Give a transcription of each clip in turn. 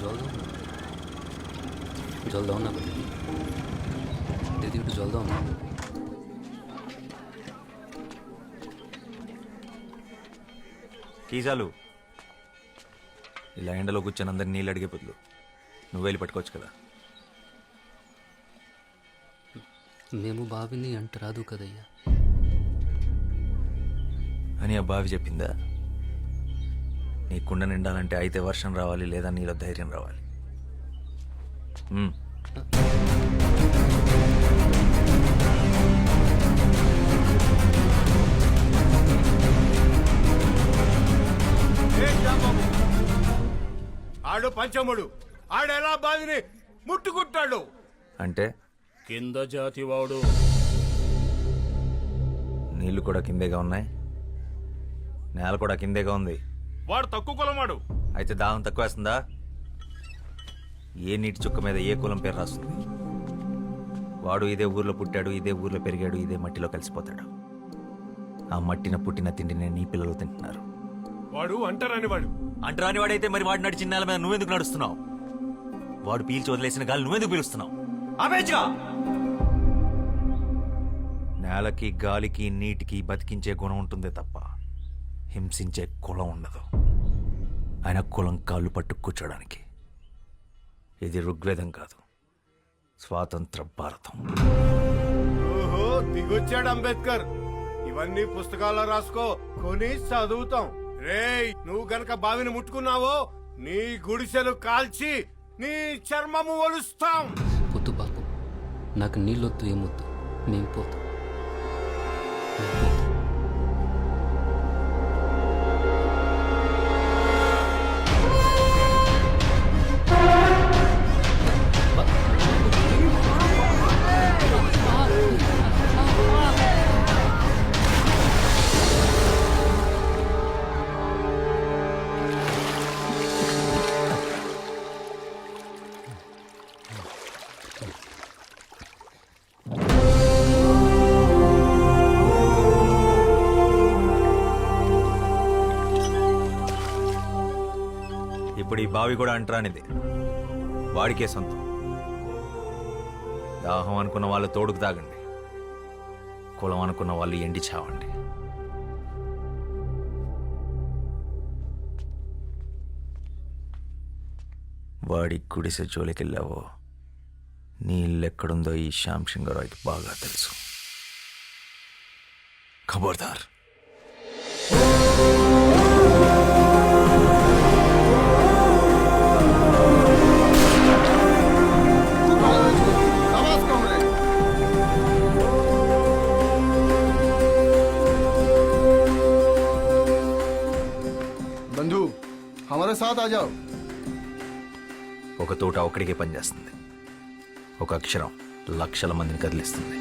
जल दो ना, जल दो ना दीदी, दीदी একটু জল দাও না। కీ చాలు. ఇలా ఎండలో కూర్చొని అందరిని నీళ్ళు అడిగే బదులు నువ్వు వెళ్ళి పట్టుకోవచ్చు కదా. మేము బావిని అంట రాదు కదయ్యా అని ఆ బావి చెప్పిందా? నీ కుండ నిండాలంటే అయితే వర్షం రావాలి, లేదా నీలో ధైర్యం రావాలి. ఆడు పంచముడు, ఆడెలా బావిని ముట్టుకుంటాడు అంటే కింద జాతి వాడు. నీళ్లు కూడా కిందేగా ఉన్నాయి, నేల కూడా కిందేగా ఉంది. వాడు తక్కువ కులమాడు. అయితే దాహం తక్కువ వేస్తుందా? ఏ నీటి చుక్క మీద ఏ కులం పేరు రాస్తుంది? వాడు ఇదే ఊర్లో పుట్టాడు, ఇదే ఊర్లో పెరిగాడు, ఇదే మట్టిలో కలిసిపోతాడు. ఆ మట్టిన పుట్టిన తిండిని నీ పిల్లలు తింటున్నారు. వాడు అంటరాని వాడు. అంటరాని వాడైతే మరి వాడు నడిచిన నేల మీద నువ్వెందుకు నడుస్తున్నావు? వాడు పీల్చి వదిలేసిన గాలి నువ్వెందుకు పీలుస్తున్నావు? ఆపేచ్చుగా. నేలకి గాలికి నీటికి బతికించే గుణం ఉంటుందే తప్ప హింసించే కులం ఉండదు. ఆయన కులం కాళ్ళు పట్టు కూర్చోడానికి. ఇది ఋగ్వేదం కాదు, స్వాతంత్ర భారతం. ఓహో, దిగొచ్చాడు అంబేద్కర్. ఇవన్నీ పుస్తకాల్లో రాసుకో, కొని చదువుతాం. రేయ్, నువ్వు గనక బావిని ముట్టుకున్నావో నీ గుడిసెలు కాల్చి నీ చర్మము ఒలుస్తాం. వద్దు బాపు, నాకు నీళ్ళొద్దు ఏమొద్దు, మేము పోతాం. ఇప్పుడు ఈ బావి కూడా అంటరానిది, వాడికే సొంతం. దాహం అనుకున్న వాళ్ళు తోడుకు తాగండి, కులం అనుకున్న వాళ్ళు ఎండి చావండి. వాడి గుడిసె జోలికెళ్ళావో నీ ఇల్లెక్కడుందో ఈ శ్యామ్ సింగరాయ్కి బాగా తెలుసు. ఖబర్దార్. बंधु हमारे साथ आ जाओ. ఒక తోట ఒక్కడికే పనిచేస్తుంది, ఒక అక్షరం లక్షల మందిని కదిలిస్తుంది.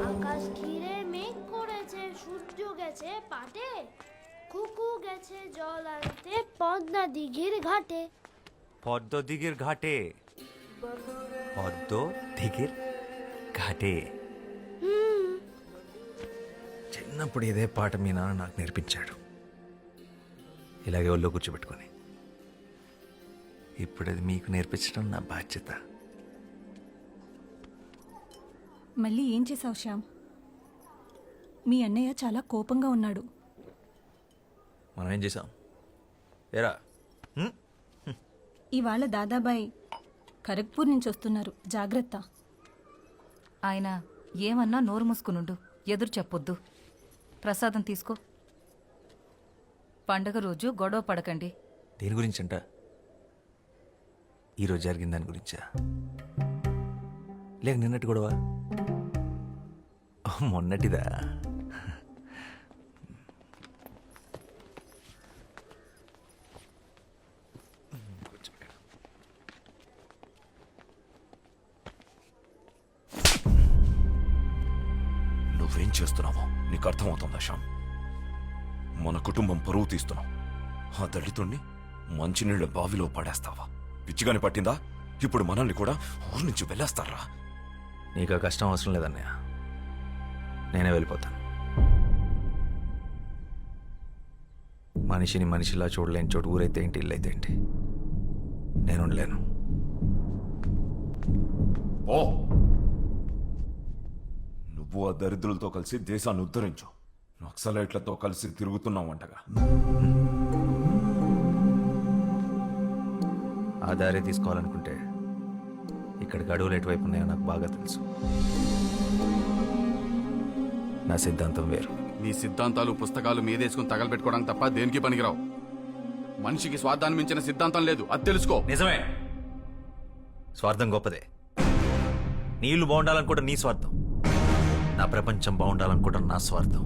আকাশ ঘিরে মেঘ করেছে, সূর্য গেছে পাটে, কুকু গেছে জল আনতে পদ্মা দিঘির ঘাটে। পদ্ম দিঘির ঘাটে, পদ্ম দিঘির ఘాటే. చిన్నప్పుడు ఇదే పాట మీ నాన్న నాకు నేర్పించాడు, ఇలాగే ఒళ్ళో కూర్చోబెట్టుకొని. ఇప్పుడు అది మీకు నేర్పించడం నా బాధ్యత. మళ్ళీ ఏం చేసావు శ్యామ్? మీ అన్నయ్య చాలా కోపంగా ఉన్నాడు. మనం ఏం చేసాం? ఏరా, ఇవాళ దాదాబాయ్ ఖరగ్పూర్ నుంచి వస్తున్నారు, జాగ్రత్త. ఆయన ఏమన్నా నోరు మూసుకునుండు, ఎదురు చెప్పొద్దు. ప్రసాదం తీసుకో. పండగ రోజు గొడవ పడకండి. దేని గురించంట? ఈరోజు జరిగిన దాని గురించా, లేక నిన్నటి గొడవ? మొన్నటిదా? నువ్వేం చేస్తున్నావో నీకు అర్థమవుతుందా శ్యామ్? మన కుటుంబం పరువు తీస్తున్నావు. ఆ దళితుణ్ణి మంచినీళ్ళ బావిలో పడేస్తావా? పిచ్చిగాని పట్టిందా? ఇప్పుడు మనల్ని కూడా ఊరి నుంచి వెళ్ళేస్తారా? నీకు ఆ కష్టం అవసరం లేదన్నయ్య, నేనే వెళ్ళిపోతాను. మనిషిని మనిషిలా చూడలేని చోటు ఊరైతే ఏంటి, ఇల్లైతే ఏంటి, నేను ఉండలేను. ఓ నువ్వు ఆ దరిద్రులతో కలిసి దేశాన్ని ఉద్ధరించు. నక్సలైట్లతో కలిసి తిరుగుతున్నావంటగా. ఆ దారి తీసుకోవాలనుకుంటే ఇక్కడికి అడుగులు ఎటువైపు ఉన్నాయో నాకు బాగా తెలుసు. నా సిద్ధాంతం వేరు. నీ సిద్ధాంతాలు పుస్తకాలు మీదేసుకుని తగలబెట్టుకోవడానికి తప్ప దేనికి పనికిరావు. మనిషికి స్వార్థాన్ని మించిన సిద్ధాంతం లేదు, అది తెలుసుకో. నిజమే, స్వార్థం గొప్పదే. నీళ్లు బాగుండాలనుకోవడం నీ స్వార్థం, నా ప్రపంచం బాగుండాలనుకోవడం నా స్వార్థం.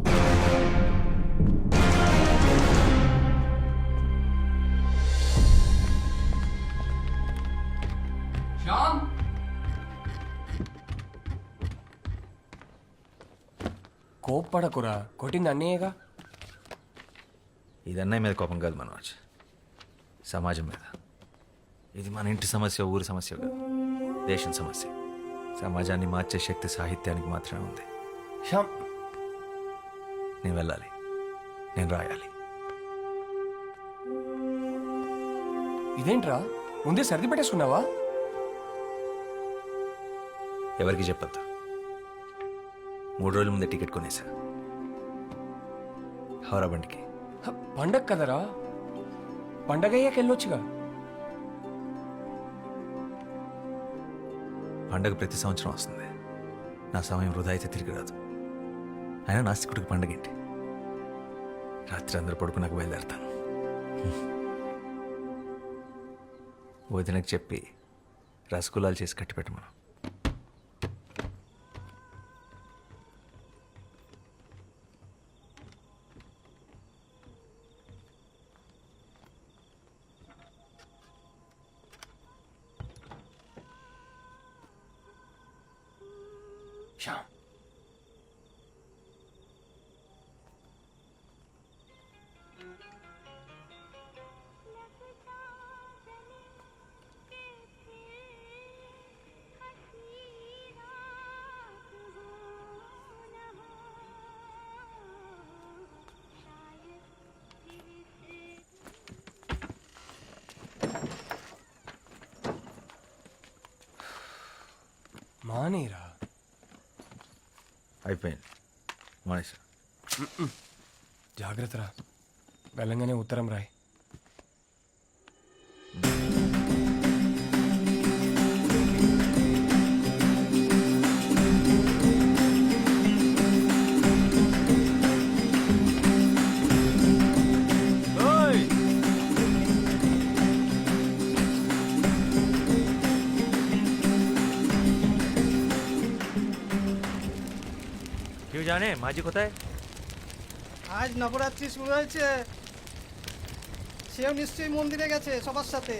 కోప్పడకురా, కొట్టింది అన్నయ్యగా. ఇది అన్నయ్య మీద కోపం కాదు మనోజ్, సమాజం మీద. ఇది మన ఇంటి సమస్య, ఊరి సమస్య కాదు, దేశం సమస్య. సమాజాన్ని మార్చే శక్తి సాహిత్యానికి మాత్రమే ఉంది. శ్యామ్, నేను వెళ్ళాలి, నేను రాయాలి. ఇదేంట్రా ముందే సర్ది పెట్టేసుకున్నావా? ఎవరికి చెప్పొద్దు. 3 రోజుల ముందే టికెట్ కొనేసా, హౌరా బండికి. పండగ కదరా, పండగ అయ్యాక వెళ్ళొచ్చుగా. పండగ ప్రతి సంవత్సరం వస్తుంది, నా సమయం వృధా అయితే తిరిగి రాదు. అయినా నాస్తికుడికి పండగ ఏంటి? రాత్రి అందరూ పడుకున్నాక బయలుదేరతాను. వదినకు చెప్పి రసగుల్లాలు చేసి కట్టిపెట్టమను. శ్యామ్, మానేరా. అయిపోయింది, మానేసా. జాగ్రత్తరా, వెళ్ళంగానే ఉత్తరం రాయ్. কেউ জানে মাঝি কোথায়? আজ নবরাত্রি শুরু হয়েছে, সেও নিশ্চয়ই মন্দিরে গেছে সবার সাথে।